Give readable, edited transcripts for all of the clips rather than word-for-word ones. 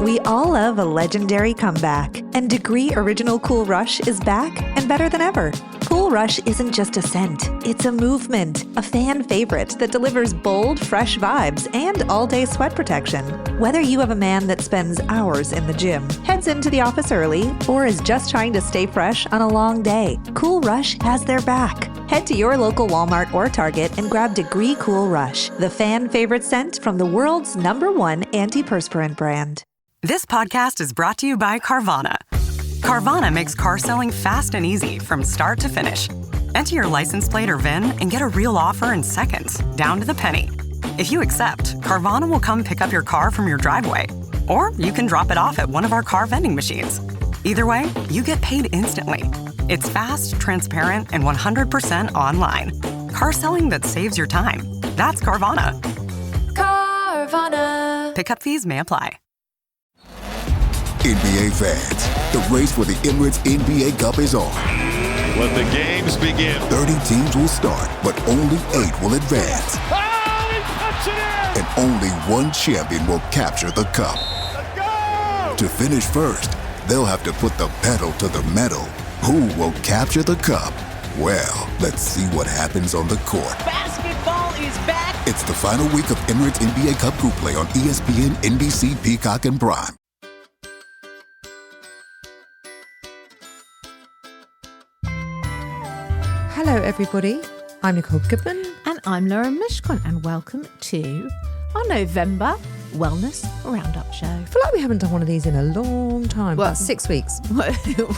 We all love a legendary comeback, and Degree Original Cool Rush is back and better than ever. Cool Rush isn't just a scent, it's a movement, a fan favorite that delivers bold, fresh vibes and all-day sweat protection. Whether you have a man that spends hours in the gym, heads into the office early, or is just trying to stay fresh on a long day, Cool Rush has their back. Head to your local Walmart or Target and grab Degree Cool Rush, the fan favorite scent from the world's #1 antiperspirant brand. This podcast is brought to you by Carvana. Carvana makes car selling fast and easy from start to finish. Enter your license plate or VIN and get a real offer in seconds, down to the penny. If you accept, Carvana will come pick up your car from your driveway. Or you can drop it off at one of our car vending machines. Either way, you get paid instantly. It's fast, transparent, and 100% online. Car selling that saves your time. That's Carvana. Carvana. Pickup fees may apply. NBA fans, the race for the Emirates NBA Cup is on. Let the games begin. 30 teams will start, but only 8 will advance. Oh, he puts it in! And only one champion will capture the cup. Let's go! To finish first, they'll have to put the pedal to the metal. Who will capture the cup? Well, let's see what happens on the court. Basketball is back! It's the final week of Emirates NBA Cup Group Play on ESPN, NBC, Peacock, and Prime. Hello, everybody. I'm Nicole Goodman. And I'm Laura Mishkon, and welcome to our November Wellness Roundup show. I feel like we haven't done one of these in a long time. Well, about 6 weeks.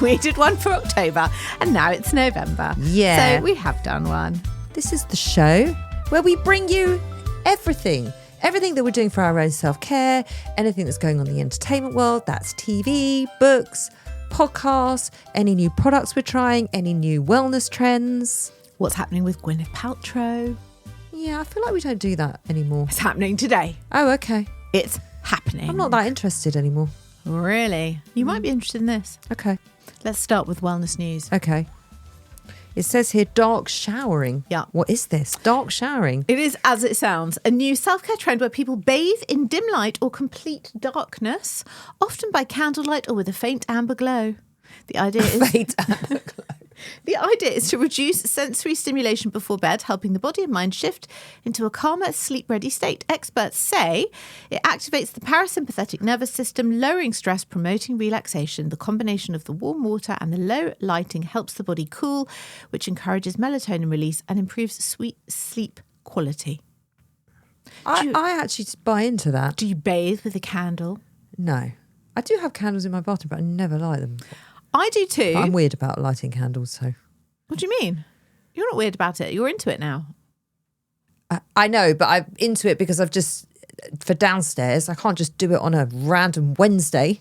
We did one for October, and now it's November. Yeah. So we have done one. This is the show where we bring you everything that we're doing for our own self-care, anything that's going on in the entertainment world. That's TV, books, podcasts, any new products we're trying, any new wellness trends. What's happening with Gwyneth Paltrow? Yeah, I feel like we don't do that anymore. It's happening today. Oh, okay. It's happening. I'm not that interested anymore. Really? You might be interested in this. Okay. Let's start with wellness news. Okay. It says here dark showering. Yeah. What is this? Dark showering. It is as it sounds, a new self-care trend where people bathe in dim light or complete darkness, often by candlelight or with a faint amber glow. The idea is Faint amber glow. The idea is to reduce sensory stimulation before bed, helping the body and mind shift into a calmer, sleep-ready state. Experts say it activates the parasympathetic nervous system, lowering stress, promoting relaxation. The combination of the warm water and the low lighting helps the body cool, which encourages melatonin release and improves sweet sleep quality. I actually buy into that. Do you bathe with a candle? No. I do have candles in my bathroom, but I never light them. I do too. But I'm weird about lighting candles, so. What do you mean? You're not weird about it. You're into it now. I know, but I'm into it because I've just, for downstairs, I can't just do it on a random Wednesday.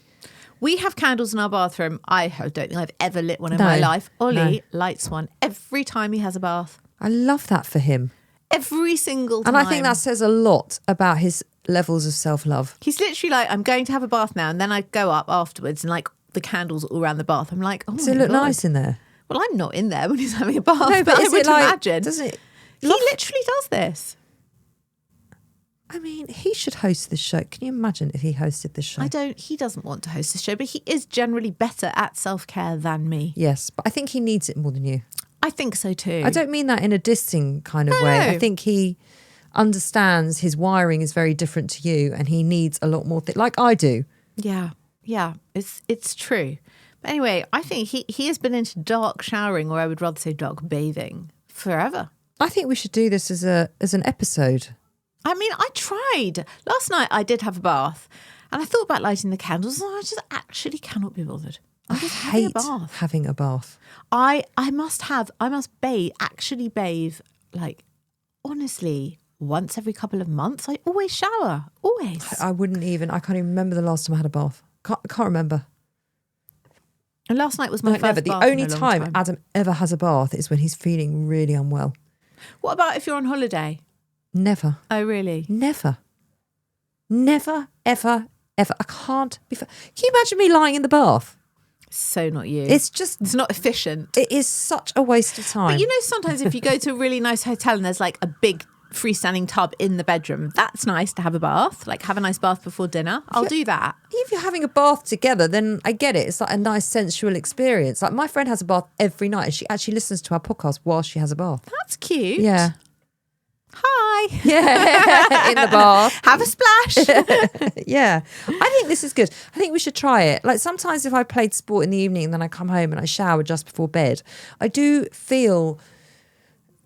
We have candles in our bathroom. I don't think I've ever lit one in my life. Ollie lights one every time he has a bath. I love that for him. Every single time. And I think that says a lot about his levels of self-love. He's literally like, I'm going to have a bath now. And then I go up afterwards and like the candles all around the bath. I'm like, oh, does it look nice in there? Well, I'm not in there when he's having a bath. No, but I would imagine. Does it? He literally does this. I mean, he should host this show. Can you imagine if he hosted this show? He doesn't want to host this show, but he is generally better at self-care than me. Yes, but I think he needs it more than you. I think so too. I don't mean that in a dissing kind of way. I think he understands his wiring is very different to you and he needs a lot more, like I do. Yeah, it's true. But anyway, I think he has been into dark showering, or I would rather say dark bathing, forever. I think we should do this as an episode. I mean, I tried. Last night I did have a bath and I thought about lighting the candles and I just actually cannot be bothered. I hate having a bath. I must bathe, like, honestly, once every couple of months. I always shower, always. I can't even remember the last time I had a bath. I can't remember. And last night was my first bath. The only time Adam ever has a bath is when he's feeling really unwell. What about if you're on holiday? Never. Oh, really? Never, ever. I can't be. Can you imagine me lying in the bath? So not you. It's not efficient. It is such a waste of time. But you know, sometimes if you go to a really nice hotel and there's like a big freestanding tub in the bedroom. That's nice to have a bath. Like have a nice bath before dinner. I'll do that. If you're having a bath together, then I get it. It's like a nice sensual experience. Like my friend has a bath every night and she actually listens to our podcast while she has a bath. That's cute. Yeah. Hi. Yeah, in the bath. Have a splash. Yeah. I think this is good. I think we should try it. Like sometimes if I played sport in the evening and then I come home and I shower just before bed, I do feel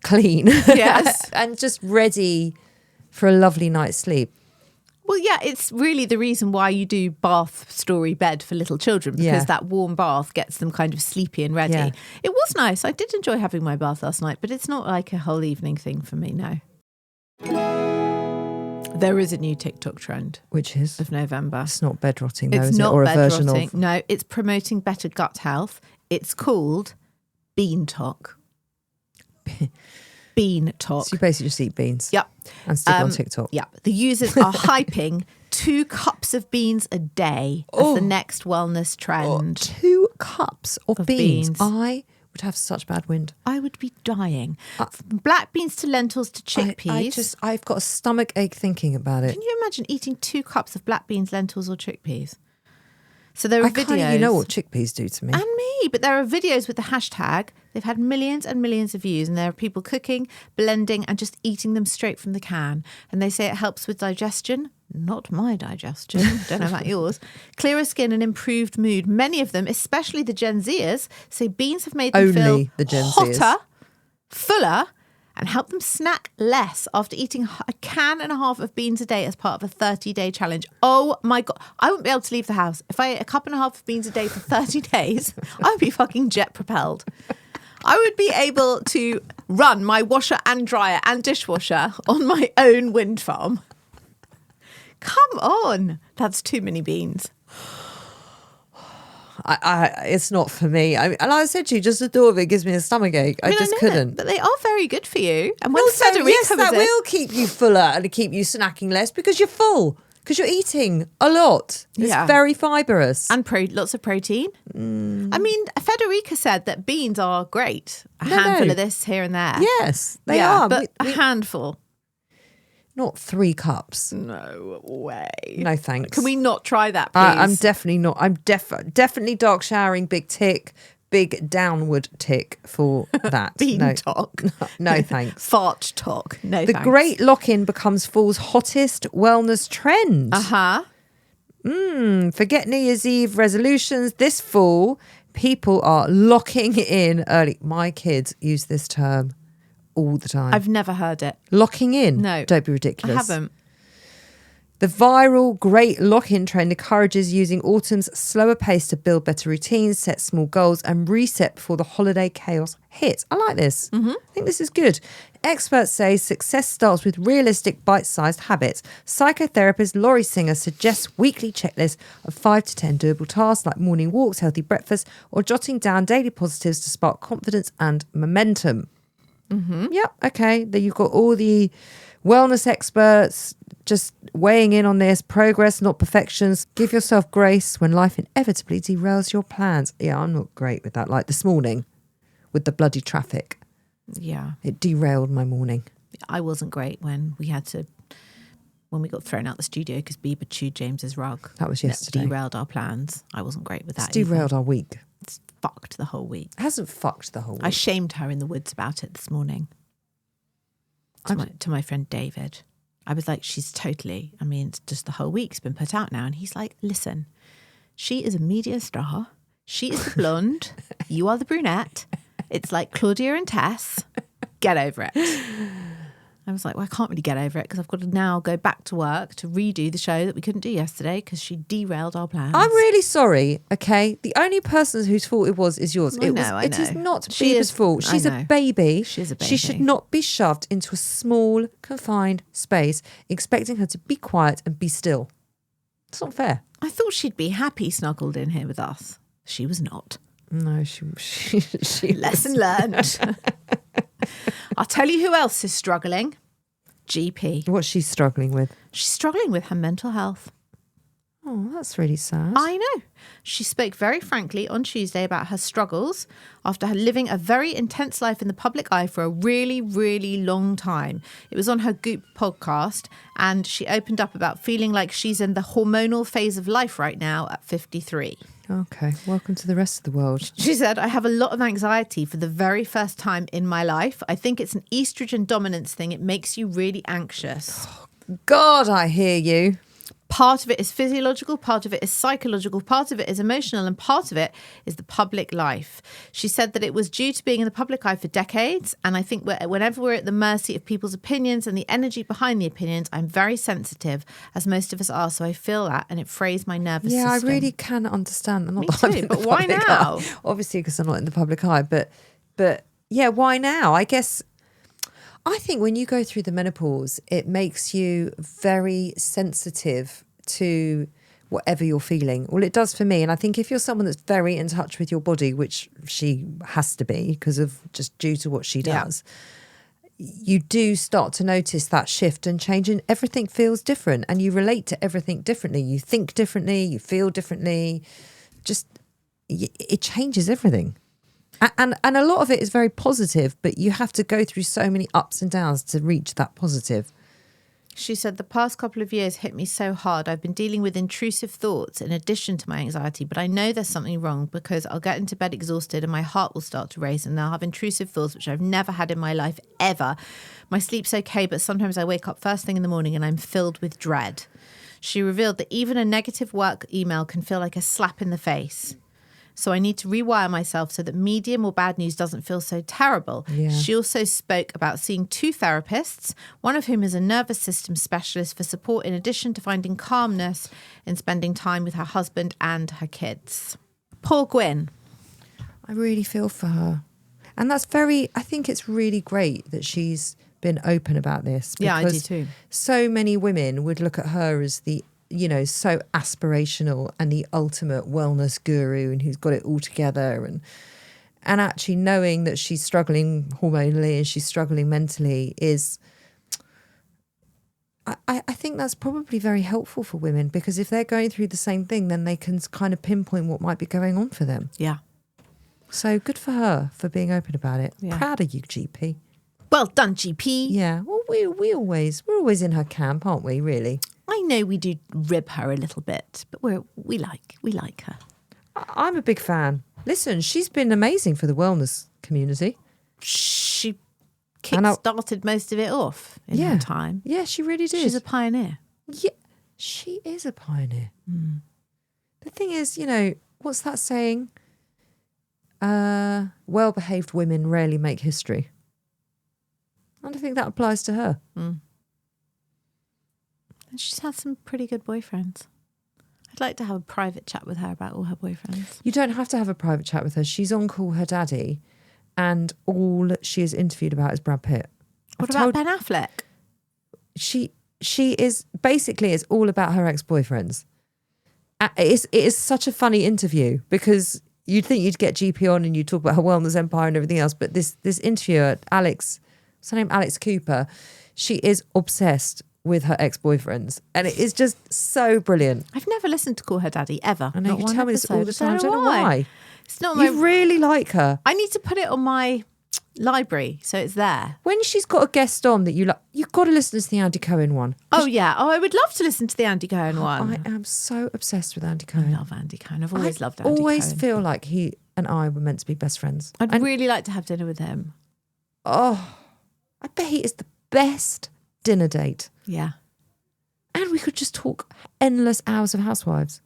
clean. Yes. And just ready for a lovely night's sleep. Well, yeah, it's really the reason why you do bath story bed for little children, because that warm bath gets them kind of sleepy and ready. Yeah. It was nice. I did enjoy having my bath last night, but it's not like a whole evening thing for me, no. There is a new TikTok trend. Which is? Of November. It's not bed rotting though, It's is it? not Or a bed version rotting. of? No, it's promoting better gut health. It's called Bean Talk. Bean Talk. So you basically just eat beans. Yep. And stick on TikTok. Yeah. The users are hyping 2 cups of beans a day as the next wellness trend. 2 cups of beans. beans. I would have such bad wind. I would be dying. From black beans to lentils to chickpeas. I've got a stomach ache thinking about it. Can you imagine eating 2 cups of black beans, lentils or chickpeas? So there are videos. You know what chickpeas do to me. And me, but there are videos with the hashtag. They've had millions and millions of views, and there are people cooking, blending, and just eating them straight from the can. And they say it helps with digestion. Not my digestion. Don't know about yours. Clearer skin and improved mood. Many of them, especially the Gen Zers, say beans have made them Only feel the Gen Zers. hotter, fuller, and help them snack less after eating a can and a half of beans a day as part of a 30-day challenge. Oh my God. I wouldn't be able to leave the house. If I ate a cup and a half of beans a day for 30 days, I would be fucking jet propelled. I would be able to run my washer and dryer and dishwasher on my own wind farm. Come on. That's too many beans. It's not for me. And I said to you, just the thought of it gives me a stomach ache. I just couldn't. But they are very good for you. And when Also, Federica yes, was that in, will keep you fuller and keep you snacking less because you're full. Because you're eating a lot. It's very fibrous. and lots of protein. I mean, Federica said that beans are great. A handful of this here and there. Yes, they are. But a handful. Not 3 cups. No way. No thanks. Can we not try that, please? I'm definitely not. I'm definitely dark showering, big tick, big downward tick for that. Bean talk. No thanks. Fart talk. No The thanks. great lock-in becomes fall's hottest wellness trend. Uh-huh. Forget New Year's Eve resolutions. This fall, people are locking in early. My kids use this term all the time. I've never heard it. Locking in? No. Don't be ridiculous. I haven't. The viral great lock-in trend encourages using autumn's slower pace to build better routines, set small goals and reset before the holiday chaos hits. I like this. I think this is good. Experts say success starts with realistic bite-sized habits. Psychotherapist Laurie Singer suggests weekly checklists of 5 to 10 doable tasks like morning walks, healthy breakfast or jotting down daily positives to spark confidence and momentum. Yep, okay. Then you've got all the wellness experts just weighing in on this. Progress, not perfections. Give yourself grace when life inevitably derails your plans. Yeah, I'm not great with that. Like this morning with the bloody traffic. Yeah. It derailed my morning. I wasn't great when we got thrown out the studio because Bieber chewed James's rug. That was yesterday. Derailed our plans. I wasn't great with that. It's derailed our week. It's fucked the whole week. It hasn't fucked the whole week. I shamed her in the woods about it this morning. To my friend David. I was like, it's just the whole week's been put out now. And he's like, listen, she is a media star. She is the blonde. You are the brunette. It's like Claudia and Tess. Get over it. I was like, well, I can't really get over it because I've got to now go back to work to redo the show that we couldn't do yesterday because she derailed our plans. I'm really sorry, okay? The only person whose fault it was is yours. I know. It is not She Bieber's is- fault. She's I a know. baby. She is a She should baby. not be shoved into a small, confined space, expecting her to be quiet and be still. It's not fair. I thought she'd be happy snuggled in here with us. She was not. No, she Lesson learned. I'll tell you who else is struggling. GP. What's she struggling with? She's struggling with her mental health. Oh, that's really sad. I know. She spoke very frankly on Tuesday about her struggles after her living a very intense life in the public eye for a really, really long time. It was on her Goop podcast, and she opened up about feeling like she's in the hormonal phase of life right now at 53. Okay, welcome to the rest of the world. She said, I have a lot of anxiety for the very first time in my life. I think it's an estrogen dominance thing. It makes you really anxious. God, I hear you. Part of it is physiological, part of it is psychological, part of it is emotional, and part of it is the public life. She said that it was due to being in the public eye for decades, and I think whenever we're at the mercy of people's opinions and the energy behind the opinions, I'm very sensitive, as most of us are, so I feel that, and it frays my nervous system. Yeah, I really can understand. Me too, but why now? Obviously, because I'm not in the public eye, but yeah, why now? I guess... I think when you go through the menopause, it makes you very sensitive to whatever you're feeling. Well, it does for me. And I think if you're someone that's very in touch with your body, which she has to be because of just due to what she does, you do start to notice that shift and change, and everything feels different and you relate to everything differently. You think differently, you feel differently. Just, it changes everything. And a lot of it is very positive, but you have to go through so many ups and downs to reach that positive. She said, the past couple of years hit me so hard. I've been dealing with intrusive thoughts in addition to my anxiety, but I know there's something wrong because I'll get into bed exhausted and my heart will start to race, and I'll have intrusive thoughts, which I've never had in my life ever. My sleep's okay, but sometimes I wake up first thing in the morning and I'm filled with dread. She revealed that even a negative work email can feel like a slap in the face. So I need to rewire myself so that medium or bad news doesn't feel so terrible. Yeah. She also spoke about seeing 2 therapists, one of whom is a nervous system specialist for support, in addition to finding calmness in spending time with her husband and her kids. Poor Gwyn. I really feel for her. And I think it's really great that she's been open about this. Yeah, I do too. So many women would look at her as the, so aspirational and the ultimate wellness guru and who's got it all together. And actually knowing that she's struggling hormonally and she's struggling mentally is, I think that's probably very helpful for women, because if they're going through the same thing, then they can kind of pinpoint what might be going on for them. Yeah. So good for her for being open about it. Yeah. Proud of you, GP. Well done, GP. Yeah. Well, we're always in her camp, aren't we, really? I know we do rib her a little bit, but we like her. I'm a big fan. Listen, she's been amazing for the wellness community. She kick-started most of it off in her time. Yeah, she really did. She's a pioneer. Yeah, she is a pioneer. Mm. The thing is, what's that saying? Well-behaved women rarely make history. And I think that applies to her. Mm. And she's had some pretty good boyfriends. I'd like to have a private chat with her about all her boyfriends. You don't have to have a private chat with her. She's on Call Her Daddy, and all she is interviewed about is Brad Pitt. What about Ben Affleck? She is basically, it's all about her ex-boyfriends. It is such a funny interview, because you'd think you'd get GP on and you'd talk about her wellness empire and everything else, but this interviewer, Alex, what's her name? Alex Cooper, she is obsessed with her ex-boyfriends, and it is just so brilliant. I've never listened to Call Her Daddy ever. I know, you tell me this all the time. I don't know why. It's not you really like her. I need to put it on my library so it's there. When she's got a guest on that you like, you've got to listen to the Andy Cohen one. Oh yeah, I would love to listen to the Andy Cohen one. I am so obsessed with Andy Cohen. I love Andy Cohen. I've always loved Andy Cohen. I always feel like he and I were meant to be best friends. I'd really like to have dinner with him. Oh, I bet he is the best dinner date. Yeah. And we could just talk endless hours of Housewives.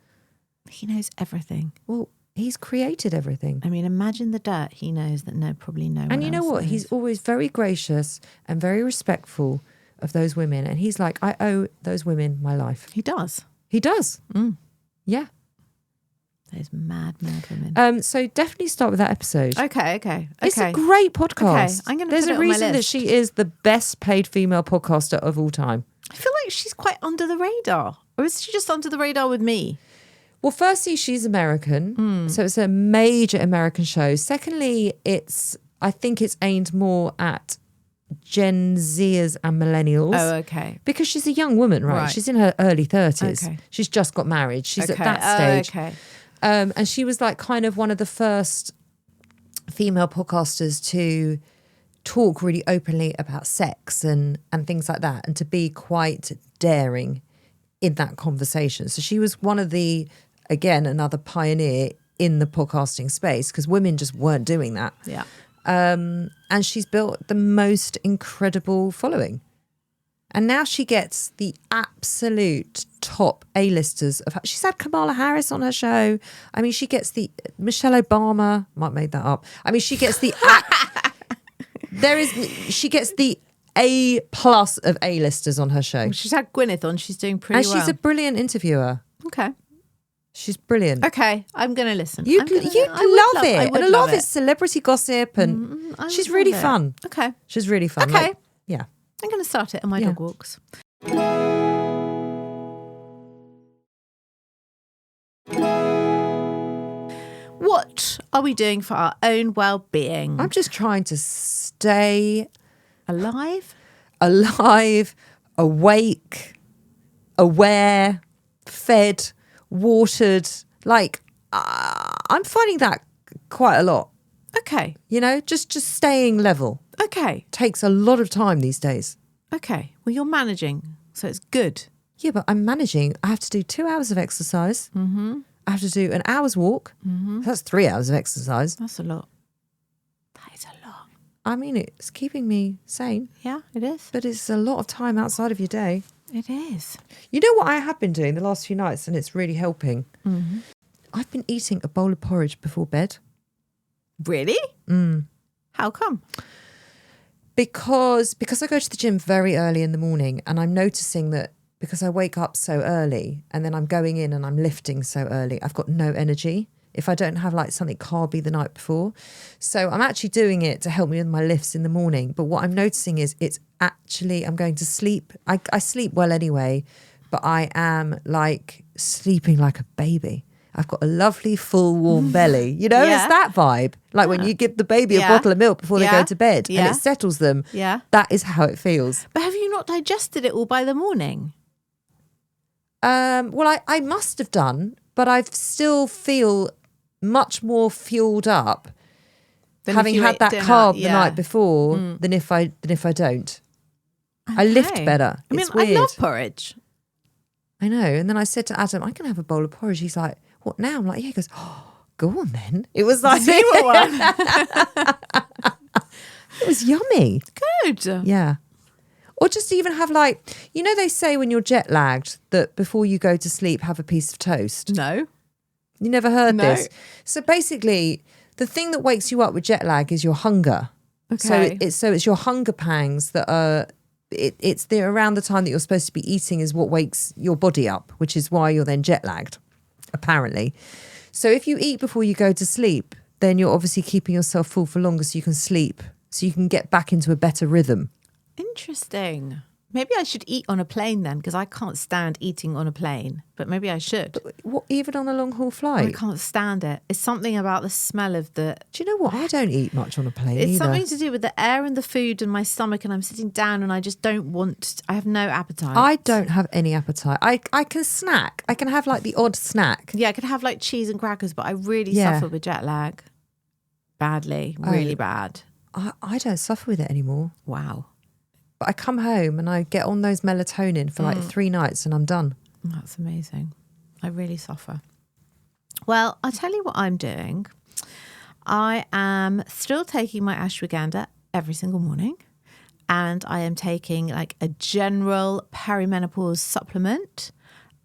He knows everything. Well, he's created everything. I mean, imagine the dirt he knows that probably no one And you know else what? knows. He's always very gracious and very respectful of those women. And he's like, I owe those women my life. He does. He does. Mm. Yeah. Those mad women. So definitely start with that episode. Okay. It's a great podcast. Okay, I'm going to There's put it a on my reason that list. she is the best paid female podcaster of all time. I feel like she's quite under the radar. Or is she just under the radar with me? Well, firstly, she's American. So it's a major American show. Secondly, I think it's aimed more at Gen Zers and millennials. Oh, okay. Because she's a young woman, right? She's in her early 30s. Okay. She's just got married. She's at Okay. that stage. Okay. And she was like kind of one of the first female podcasters to talk really openly about sex and things like that, and to be quite daring in that conversation. So she was one of the, again, another pioneer in the podcasting space, because women just weren't doing that. Yeah. And she's built the most incredible following. And now she gets the absolute top A-listers of her. She's had Kamala Harris on her show. I mean, she gets the Michelle Obama. Might have made that up. I mean, she gets the she gets the A+ of A-listers on her show. She's had Gwyneth on. She's doing pretty And well. she's a brilliant interviewer. Okay. She's brilliant. Okay, I'm going to listen. You'd I would love it. I And would a lot love of it's celebrity gossip, and I she's would really love it. fun. Okay. She's really fun. Okay. Like, yeah. I'm going to start it on my Yeah. dog walks. What are we doing for our own well-being? I'm just trying to stay Alive? alive, awake, aware, fed, watered. Like, I'm finding that quite a lot. Okay. You know, just staying level Okay. takes a lot of time these days. Okay. Well, you're managing, so it's good. Yeah, but I'm managing. I have to do 2 hours of exercise. Mm-hmm. I have to do an hour's walk. Mm-hmm. That's 3 hours of exercise. That's a lot. That is a lot. I mean, it's keeping me sane, Yeah, it is. but it's a lot of time outside of your day. It is. You know what I have been doing the last few nights, and it's really helping? Mm-hmm. I've been eating a bowl of porridge before bed. Really? How come? Because I go to the gym very early in the morning, and I'm noticing that because I wake up so early and then I'm going in and I'm lifting so early, I've got no energy if I don't have like something carby the night before. So I'm actually doing it to help me with my lifts in the morning. But what I'm noticing is I'm going to sleep. I sleep well anyway, but I am like sleeping like a baby. I've got a lovely, full, warm belly. You know, Yeah. it's that vibe. Like when you give the baby a Yeah. bottle of milk before they Yeah. go to bed Yeah. and it settles them. Yeah. That is how it feels. But have you not digested it all by the morning? Well, I must have done, but I still feel much more fueled up Than if having you had ate that dinner, carb yeah. the night before than if I don't. I lift Okay. better. I mean, It's weird. I love porridge. I know. And then I said to Adam, I can have a bowl of porridge. He's like, what now? I'm like, yeah. He goes, oh, go on then. It was like, Zero one. it was yummy. Good. Yeah. Or just even have like, you know, they say when you're jet lagged that before you go to sleep, have a piece of toast. No. You never heard No. this. So basically, the thing that wakes you up with jet lag is your hunger. Okay. So it's your hunger pangs that are. It's there around the time that you're supposed to be eating is what wakes your body up, which is why you're then jet lagged, apparently. So if you eat before you go to sleep, then you're obviously keeping yourself full for longer so you can sleep, so you can get back into a better rhythm. Interesting. Maybe I should eat on a plane then, because I can't stand eating on a plane. But maybe I should. What, even on a long haul I flight? can't stand it. It's something about the smell of the. Do you know what? I don't eat much on a plane It's either. something to do with the air and the food and my stomach, and I'm sitting down and I just don't want. I have no appetite. I don't have any appetite. I can snack. I can have like the odd snack. Yeah, I could have like cheese and crackers, but I really Yeah. suffer with jet lag. Badly, really bad. I don't suffer with it anymore. Wow. But I come home and I get on those melatonin for like 3 nights and I'm done. That's amazing. I really suffer. Well, I'll tell you what I'm doing. I am still taking my ashwagandha every single morning. And I am taking like a general perimenopause supplement.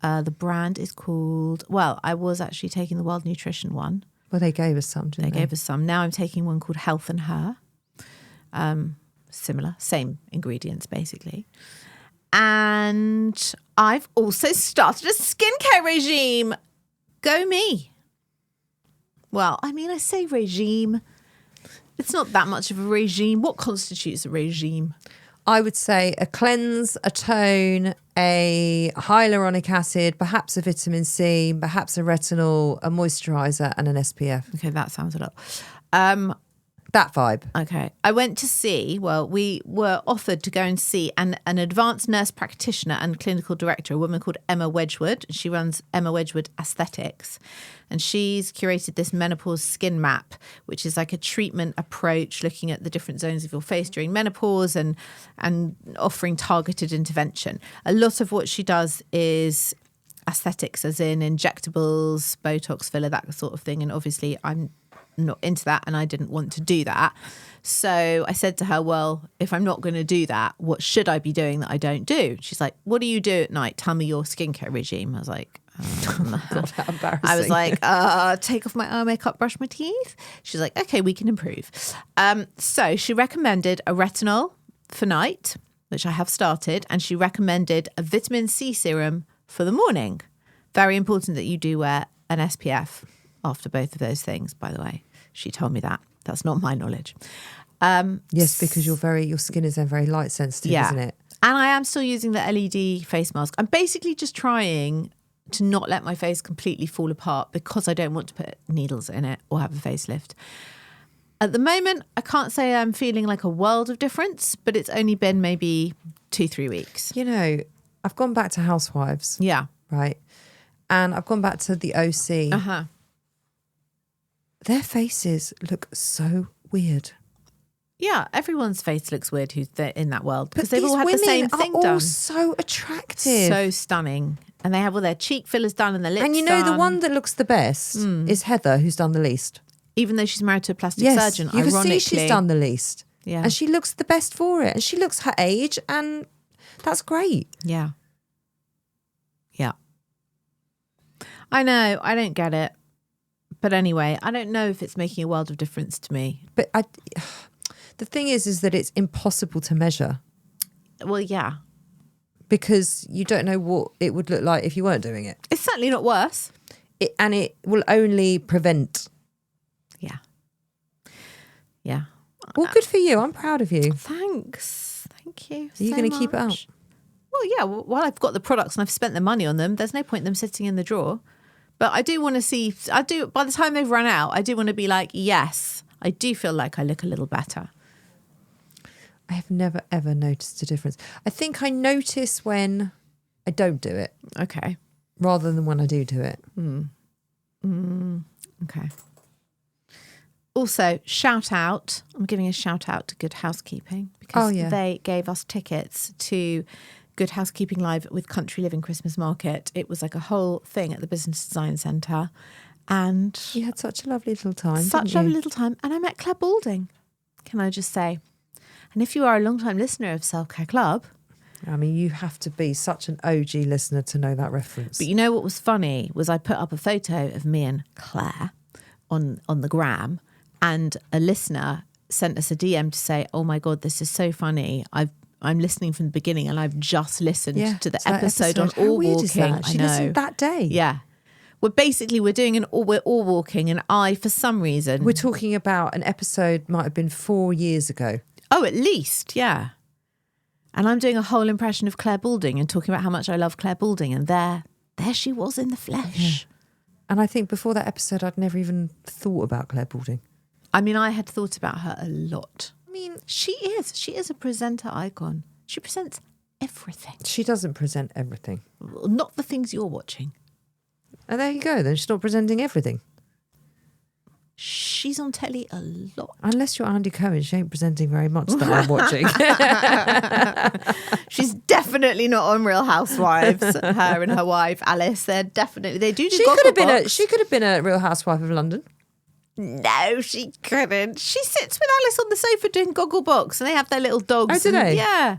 The brand is called, well, I was actually taking the World Nutrition one. Well, they gave us some, didn't They gave us some. Now I'm taking one called Health and Her. Similar, same ingredients basically. And I've also started a skincare regime. Go me. Well, I mean, I say regime. It's not that much of a regime. What constitutes a regime? I would say a cleanse, a tone, a hyaluronic acid, perhaps a vitamin C, perhaps a retinol, a moisturiser and an SPF. Okay, that sounds a lot. That vibe. Okay. I went to see, we were offered to go and see an advanced nurse practitioner and clinical director, a woman called Emma Wedgwood. She runs Emma Wedgwood Aesthetics. And she's curated this menopause skin map, which is like a treatment approach looking at the different zones of your face during menopause and offering targeted intervention. A lot of what she does is aesthetics, as in injectables, Botox, filler, that sort of thing. And obviously I'm not into that and I didn't want to do that. So I said to her, well, if I'm not going to do that, what should I be doing that I don't do? She's like, what do you do at night? Tell me your skincare regime. I was like, God, how embarrassing. I was like, take off my eye makeup, brush my teeth. She's like, okay, we can improve. So she recommended a retinol for night, which I have started, and she recommended a vitamin C serum for the morning. Very important that you do wear an SPF after both of those things, by the way. She told me that. That's not my knowledge. Yes, because your skin is then very light sensitive, isn't it? And I am still using the LED face mask. I'm basically just trying to not let my face completely fall apart because I don't want to put needles in it or have a facelift. At the moment, I can't say I'm feeling like a world of difference, but it's only been maybe 2-3 weeks. You know, I've gone back to Housewives. Yeah. Right. And I've gone back to the OC. Uh-huh. Their faces look so weird. Yeah, everyone's face looks weird who's in that world because But they've all had the same thing all done. So attractive. So stunning. And they have all their cheek fillers done and their lips done. And you know, the one that looks the best is Heather, who's done the least. Even though she's married to a plastic surgeon, you ironically. can see she's done the least. Yeah. And she looks the best for it. And she looks her age, and that's great. Yeah. Yeah. I know. I don't get it. But anyway, I don't know if it's making a world of difference to me. But the thing is that it's impossible to measure. Well, yeah. Because you don't know what it would look like if you weren't doing it. It's certainly not worse. And it will only prevent. Yeah. Yeah. Well, good for you. I'm proud of you. Thanks. Thank you. Are you going to keep it up? Well, yeah. While I've got the products and I've spent the money on them, there's no point in them sitting in the drawer. But I do want to see, by the time they've run out, I do want to be like, yes, I do feel like I look a little better. I have never, ever noticed a difference. I think I notice when I don't do it. Okay. Rather than when I do it. Okay. Also, shout out. I'm giving a shout out to Good Housekeeping because they gave us tickets to Good Housekeeping Live with Country Living Christmas Market. It was like a whole thing at the Business Design Centre. And you had such a lovely little time. Such a lovely little time. And I met Claire Balding, can I just say. And if you are a long-time listener of Self Care Club... I mean, you have to be such an OG listener to know that reference. But you know what was funny was I put up a photo of me and Claire on the gram, and a listener sent us a DM to say, oh my God, this is so funny. I'm listening from the beginning and I've just listened to the episode on all walking. She listened that day. Yeah. We're doing we're all walking, and I, for some reason... We're talking about an episode might have been 4 years ago. Oh, at least, yeah. And I'm doing a whole impression of Clare Balding and talking about how much I love Clare Balding, and there she was in the flesh. Yeah. And I think before that episode, I'd never even thought about Clare Balding. I mean, I had thought about her a lot. I mean, she is a presenter icon. She presents everything. She doesn't present everything. Not the things you're watching. And there you go, then she's not presenting everything. She's on telly a lot. Unless you're Andy Cohen, she ain't presenting very much that I'm watching. She's definitely not on Real Housewives. Her and her wife Alice, they do Gogglebox. She could have been a Real Housewife of London. No, she couldn't. She sits with Alice on the sofa doing Gogglebox, and they have their little dogs. Oh, do they? Yeah.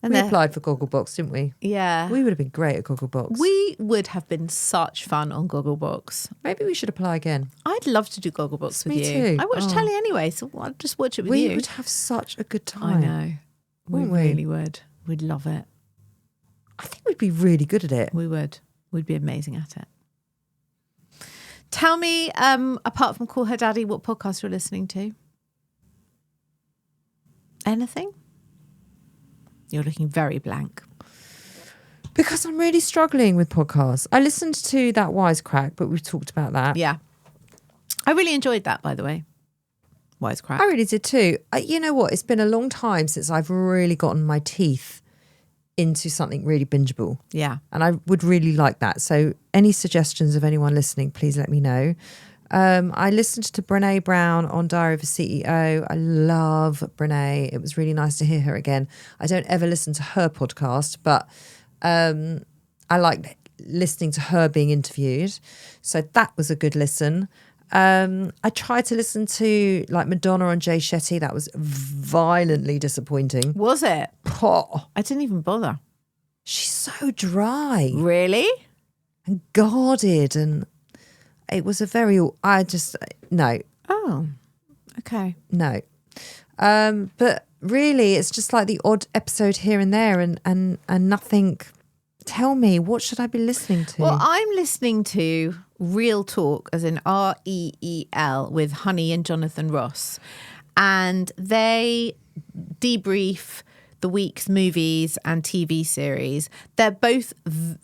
And we applied for Gogglebox, didn't we? Yeah. We would have been great at Gogglebox. We would have been such fun on Gogglebox. Maybe we should apply again. I'd love to do Gogglebox with you. Me too. I watch telly anyway, so I'll just watch it with you. We would have such a good time. I know. We really would. We'd love it. I think we'd be really good at it. We would. We'd be amazing at it. Tell me, apart from Call Her Daddy, what podcast you're listening to? Anything? You're looking very blank. Because I'm really struggling with podcasts. I listened to that Wisecrack, but we've talked about that. Yeah. I really enjoyed that, by the way. wisecrack. I really did too. You know what? It's been a long time since I've really gotten my teeth into something really bingeable. Yeah. And I would really like that. So any suggestions of anyone listening, please let me know. I listened to Brené Brown on Diary of a CEO. I love Brené. It was really nice to hear her again. I don't ever listen to her podcast, but I like listening to her being interviewed. So that was a good listen. I tried to listen to like Madonna on Jay Shetty. That was violently disappointing. Was it? Oh, I didn't even bother. she's so dry Really? and guarded, and it was a very. No. Oh, okay. No. But really, it's just like the odd episode here and there, and nothing. Tell me, what should I be listening to? Well, I'm listening to Real Talk, as in REEL, with Honey and Jonathan Ross. And they debrief the week's movies and TV series. They're both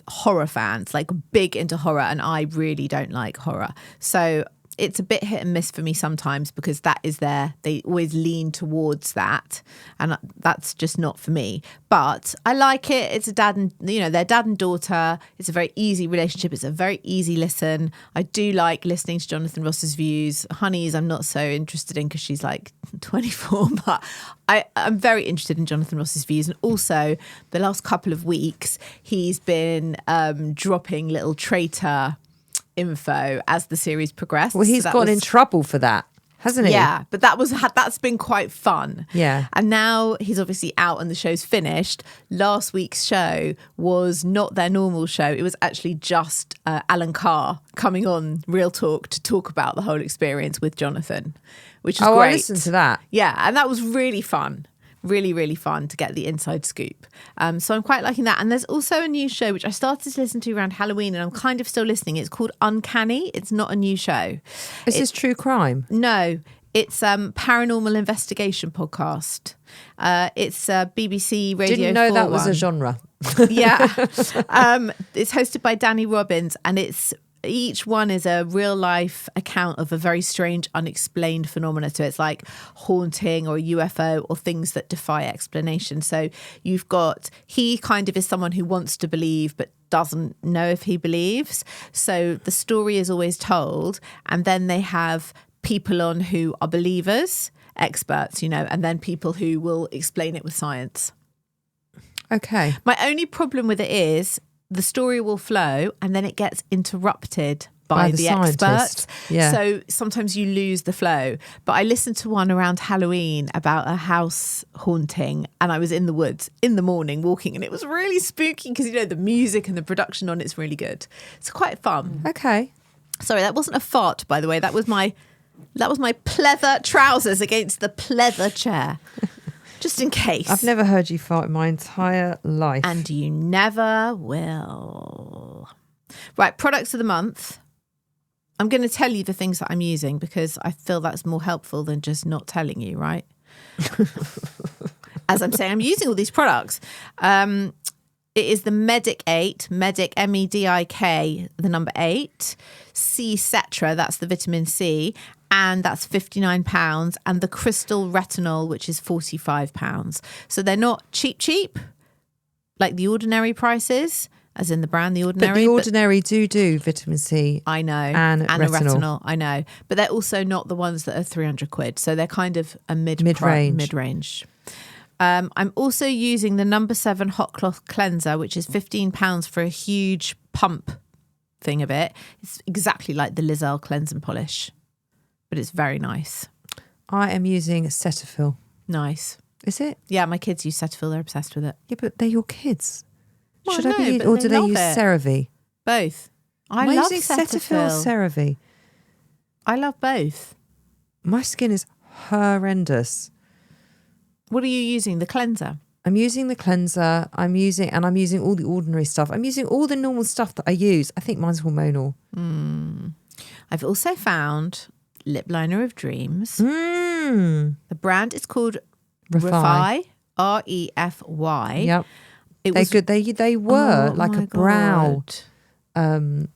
horror fans, like big into horror, and I really don't like horror. So it's a bit hit and miss for me sometimes because that is they always lean towards that, and that's just not for me. But I like it. It's their dad and daughter. It's a very easy relationship. It's a very easy listen. I do like listening to Jonathan Ross's views. Honey's I'm not so interested in because she's like 24, but I'm very interested in Jonathan Ross's views. And also the last couple of weeks, he's been dropping little traitor info as the series progressed. Well, he's gone in trouble for that, hasn't he? Yeah, but that's been quite fun. Yeah. And now he's obviously out and the show's finished. Last week's show was not their normal show. It was actually just Alan Carr coming on Real Talk to talk about the whole experience with Jonathan, which is great. I listened to that. Yeah, and that was really fun. Really, really fun to get the inside scoop. So I'm quite liking that. And there's also a new show which I started to listen to around Halloween, and I'm kind of still listening. It's called Uncanny. It's not a new show. Is this true crime? No, it's paranormal investigation podcast. It's BBC Radio 4. Didn't know that was a genre. Yeah. It's hosted by Danny Robbins, and each one is a real life account of a very strange, unexplained phenomena. So it's like haunting or a UFO or things that defy explanation. So you've got, he kind of is someone who wants to believe but doesn't know if he believes. So the story is always told, and then they have people on who are believers, experts, and then people who will explain it with science. Okay. My only problem with it is the story will flow and then it gets interrupted by the experts. Yeah. So sometimes you lose the flow. But I listened to one around Halloween about a house haunting, and I was in the woods in the morning walking, and it was really spooky because, the music and the production on it's really good. It's quite fun. Okay. Sorry, that wasn't a fart, by the way. That was my pleather trousers against the pleather chair. Just in case. I've never heard you fart in my entire life. And you never will. Right, products of the month. I'm going to tell you the things that I'm using because I feel that's more helpful than just not telling you, right? As I'm saying, I'm using all these products. It is the Medic 8, Medic, MEDIK, the number 8. C-Cetra, that's the vitamin C, and that's £59. And the Crystal Retinol, which is £45. So they're not cheap, like the Ordinary prices, as in the brand The Ordinary. But The Ordinary do vitamin C. I know. And a retinol. I know. But they're also not the ones that are 300 quid. So they're kind of a mid-range. I'm also using the number 7 hot cloth cleanser, which is £15 for a huge pump thing of it. It's exactly like the Lizelle cleanse and polish, but it's very nice. I am using Cetaphil. Nice. Is it? Yeah, my kids use Cetaphil. They're obsessed with it. Yeah, but they're your kids. Well, Should I I be, know, or but do they they love use it. CeraVe? Both. I Am I love using Cetaphil or CeraVe? I love both. My skin is horrendous. What are you using? The cleanser? I'm using the cleanser. I'm using all the ordinary stuff. I'm using all the normal stuff that I use. I think mine's hormonal. I've also found lip liner of dreams. Mm. The brand is called Refy. Refy. Yep. It They're was good. They were Oh like my a brow God.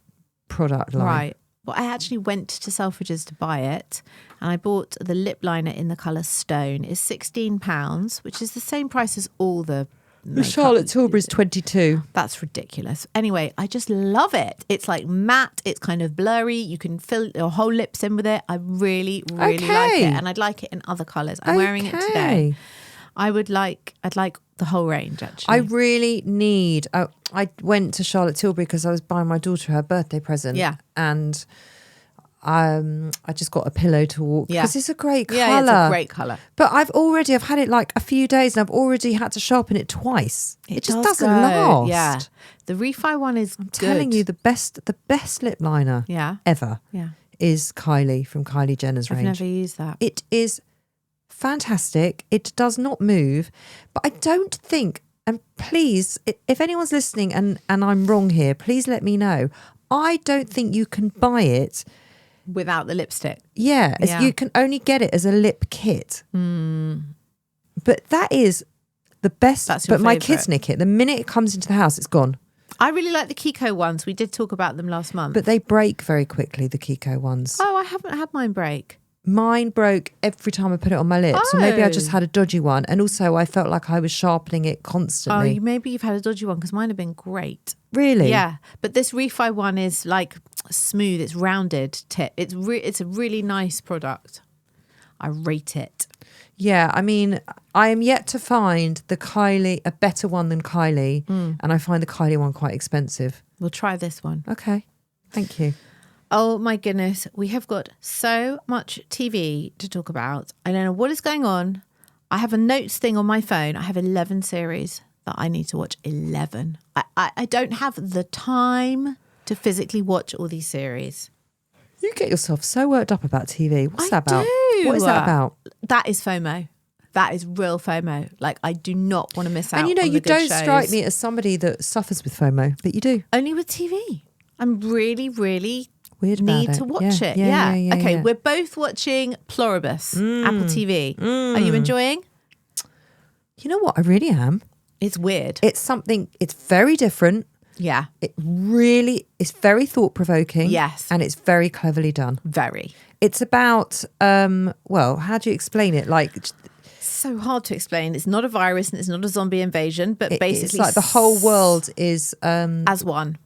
product line. Right. Well, I actually went to Selfridges to buy it, and I bought the lip liner in the colour Stone. It's £16, which is the same price as all the makeup. Charlotte Tilbury's 22. That's ridiculous. Anyway, I just love it. It's like matte. It's kind of blurry. You can fill your whole lips in with it. I really, really like it, and I'd like it in other colours. I'm wearing it today. I'd like the whole range, actually. I really need. I went to Charlotte Tilbury because I was buying my daughter her birthday present. Yeah, and I just got a pillow to walk because it's a great colour. Yeah, it's a great colour. But I've had it like a few days and I've already had to sharpen it twice. It just doesn't last. Yeah, the Refi one is I'm telling you, the best lip liner ever is Kylie from Kylie Jenner's range. I've never used that. It is fantastic. It does not move, but I don't think, and please, if anyone's listening and I'm wrong here, please let me know. I don't think you can buy it without the lipstick. Yeah. You can only get it as a lip kit. But that is the best. That's your but my favourite. kids nick it. The minute it comes into the house, it's gone. I really like the Kiko ones. We did talk about them last month. But they break very quickly, the Kiko ones. Oh, I haven't had mine break. Mine broke every time I put it on my lips. So maybe I just had a dodgy one. And also I felt like I was sharpening it constantly. Oh, maybe you've had a dodgy one because mine have been great. Really? Yeah. But this Refi one is like smooth. It's rounded tip. It's a really nice product. I rate it. Yeah, I mean, I am yet to find a better one than Kylie. And I find the Kylie one quite expensive. We'll try this one. Okay. Thank you. Oh my goodness, we have got so much TV to talk about. I don't know what is going on. I have a notes thing on my phone. I have 11 series that I need to watch. 11. I don't have the time to physically watch all these series. You get yourself so worked up about TV. What's that about? Do. What is that about? That is FOMO. That is real FOMO. Like, I do not want to miss out. And you know, on the you good don't shows. strike me as somebody that suffers with FOMO, but you do. Only with TV. I'm really, really weird about need it. to watch it. Yeah. Okay, we're both watching Pluribus Apple TV. Are you enjoying? You know what? I really am. It's weird. It's very different. Yeah. It really is very thought-provoking. Yes. And it's very cleverly done. Very. It's about, how do you explain it? Like, so hard to explain. It's not a virus and it's not a zombie invasion, but basically it's like the whole world is as one.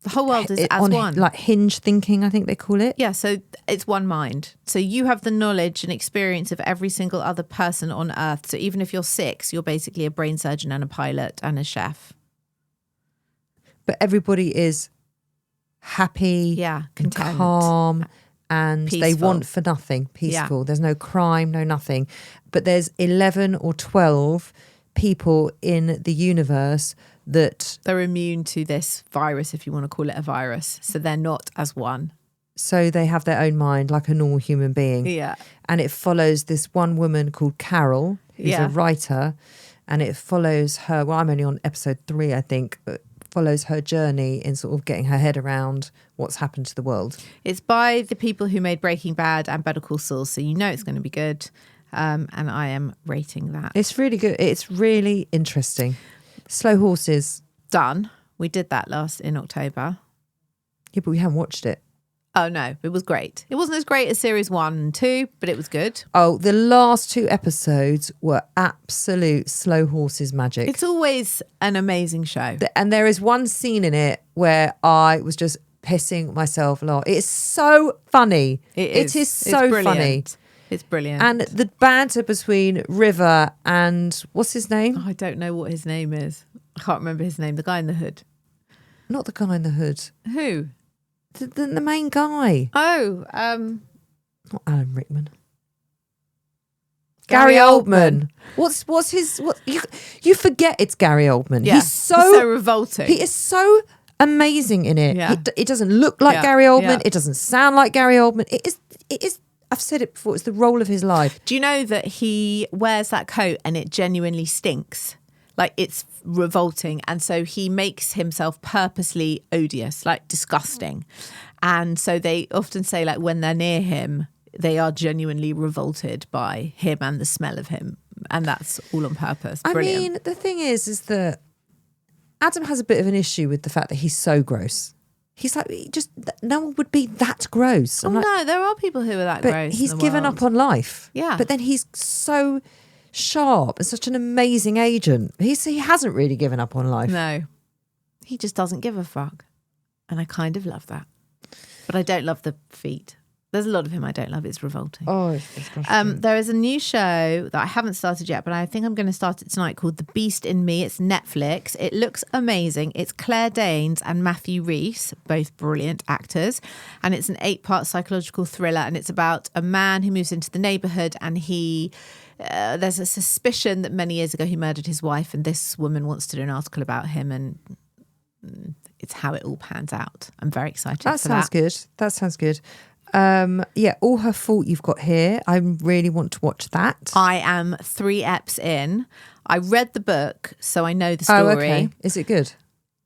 The whole world is as one. Like hinge thinking, I think they call it. Yeah, so it's one mind. So you have the knowledge and experience of every single other person on Earth. So even if you're 6, you're basically a brain surgeon and a pilot and a chef. But everybody is happy, content, calm, and peaceful. They want for nothing. Peaceful. Yeah. There's no crime, no nothing. But there's 11 or 12 people in the universe that they're immune to this virus, if you want to call it a virus. So they're not as one. So they have their own mind like a normal human being. Yeah. And it follows this one woman called Carol, who's a writer. And it follows her, well, I'm only on episode 3, I think, but follows her journey in sort of getting her head around what's happened to the world. It's by the people who made Breaking Bad and Better Call Saul, so you know it's going to be good. And I am rating that. It's really good. It's really interesting. Slow Horses. Done. We did that in October. Yeah, but we haven't watched it. Oh, no. It was great. It wasn't as great as series 1 and 2, but it was good. Oh, the last 2 episodes were absolute Slow Horses magic. It's always an amazing show. And there is one scene in it where I was just pissing myself a lot. It's so funny. It is so funny. It's brilliant. And the banter between River and what's his name? Oh, I don't know what his name is. I can't remember his name. The guy in the hood. Not the guy in the hood. Who? The main guy. Oh, not Alan Rickman. Gary Oldman. What's his? You forget it's Gary Oldman. Yeah, he's so revolting. He is so amazing in it. Yeah. It doesn't look like Gary Oldman. Yeah. It doesn't sound like Gary Oldman. It is. I've said it before. It's the role of his life. Do you know that he wears that coat and it genuinely stinks? Like, it's revolting. And so he makes himself purposely odious, like disgusting. And so they often say, like, when they're near him, they are genuinely revolted by him and the smell of him. And that's all on purpose. Brilliant. I mean, the thing is that Adam has a bit of an issue with the fact that he's so gross. He's like, no one would be that gross. I'm like, no, there are people who are that but gross. he's in the given world. up on life. Yeah. But then he's so sharp and such an amazing agent. He hasn't really given up on life. No, he just doesn't give a fuck. And I kind of love that. But I don't love the feet. There's a lot of him I don't love. It's revolting. Oh, it's frustrating. There is a new show that I haven't started yet, but I think I'm going to start it tonight called The Beast in Me. It's Netflix. It looks amazing. It's Clare Danes and Matthew Rhys, both brilliant actors. And it's an 8-part psychological thriller. And it's about a man who moves into the neighbourhood and there's a suspicion that many years ago he murdered his wife. And this woman wants to do an article about him. And it's how it all pans out. I'm very excited for that. That sounds good. All Her Fault you've got here. I really want to watch that. I am 3 eps in. I read the book, so I know the story. Oh, okay. Is it good?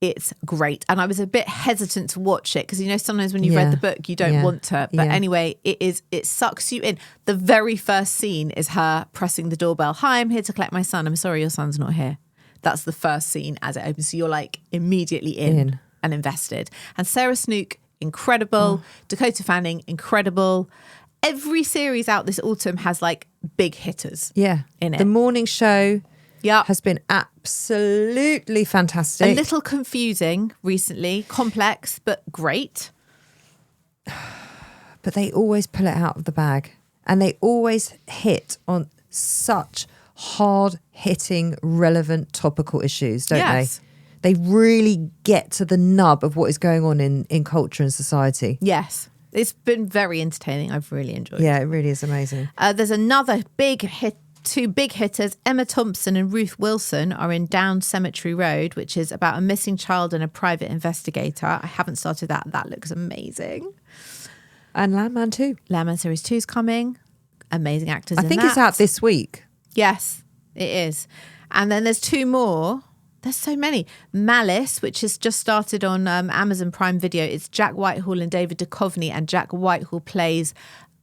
It's great. And I was a bit hesitant to watch it because, sometimes when you've read the book, you don't want to. But anyway, it sucks you in. The very first scene is her pressing the doorbell. Hi, I'm here to collect my son. I'm sorry, your son's not here. That's the first scene as it opens. So you're like immediately in and invested. And Sarah Snook, incredible. Dakota Fanning, incredible. Every series out this autumn has like big hitters in it. The morning show Yep. has been absolutely fantastic. A little confusing recently, complex, but great. But they always pull it out of the bag. And they always hit on such hard-hitting, relevant, topical issues, don't Yes. they? They really get to the nub of what is going on in culture and society. Yes. It's been very entertaining. I've really enjoyed it. Yeah, it really is amazing. There's another big hit. 2 big hitters, Emma Thompson and Ruth Wilson, are in Down Cemetery Road, which is about a missing child and a private investigator. I haven't started that. That looks amazing. And Landman 2. Landman Series 2 is coming. Amazing actors I in think that. it's out this week. Yes, it is. And then there's 2 more. There's so many. Malice, which has just started on Amazon Prime Video. It's Jack Whitehall and David Duchovny, and Jack Whitehall plays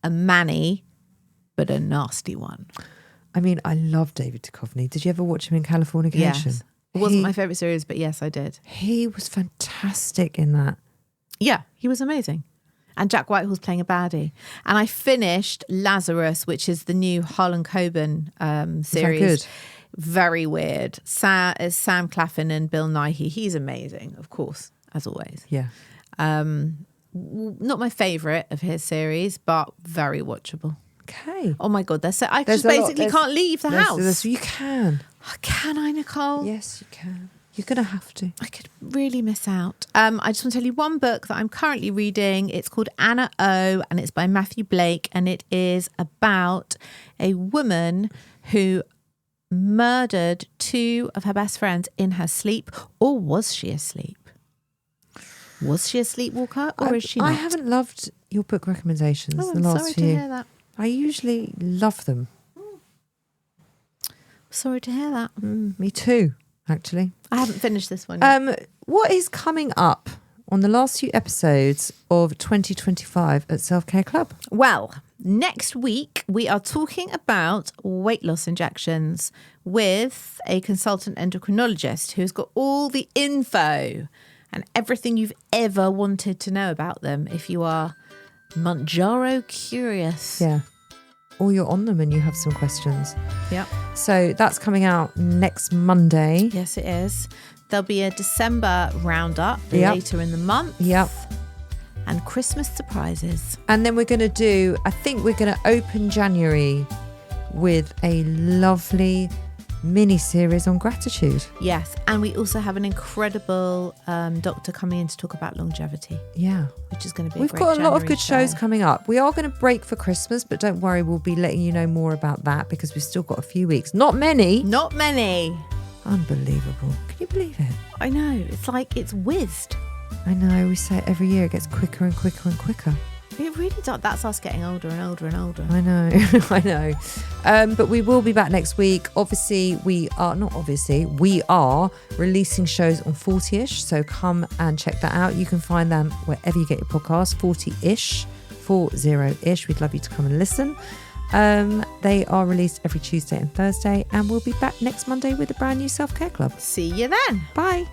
a Manny, but a nasty one. I mean, I love David Duchovny. Did you ever watch him in Californication? Yes. It wasn't my favourite series, but yes, I did. He was fantastic in that. Yeah, he was amazing. And Jack Whitehall's playing a baddie. And I finished Lazarus, which is the new Harlan Coben series. Good? Very weird. Sam Claflin and Bill Nighy. He's amazing, of course, as always. Yeah. Not my favourite of his series, but very watchable. Okay. Oh my God, I There's just a lot- basically there's- can't leave the house. You can. Can I, Nicole? Yes, you can. You're going to have to. I could really miss out. I just want to tell you one book that I'm currently reading. It's called Anna O, and it's by Matthew Blake, and it is about a woman who murdered 2 of her best friends in her sleep. Or was she asleep? Was she a sleepwalker, or is she not? I haven't loved your book recommendations Oh, the I'm last sorry few. to hear that. I usually love them. Sorry to hear that. Me too, actually. I haven't finished this one yet. What is coming up on the last few episodes of 2025 at Self Care Club? Well, next week we are talking about weight loss injections with a consultant endocrinologist who's got all the info and everything you've ever wanted to know about them if you are Manjaro curious. Yeah. Or you're on them and you have some questions. Yep. So that's coming out next Monday. Yes, it is. There'll be a December roundup Yep. later in the month. Yep. And Christmas surprises. And then we're going to I think we're going to open January with a lovely mini series on gratitude. Yes. And we also have an incredible doctor coming in to talk about longevity, Yeah. which is going to be We've a great got a lot of January good shows show. coming up. We are going to break for Christmas, but don't worry, we'll be letting you know more about that because we've still got a few weeks. Not many. Not many. Unbelievable. Can you believe it? I know. It's like it's whizzed. I know. We say it every year. It gets quicker and quicker and quicker. It really does. That's us getting older and older and older. I know. I know. But we will be back next week. We are releasing shows on 40ish. So come and check that out. You can find them wherever you get your podcast, 40ish, 40ish. We'd love you to come and listen. They are released every Tuesday and Thursday. And we'll be back next Monday with a brand new Self Care Club. See you then. Bye.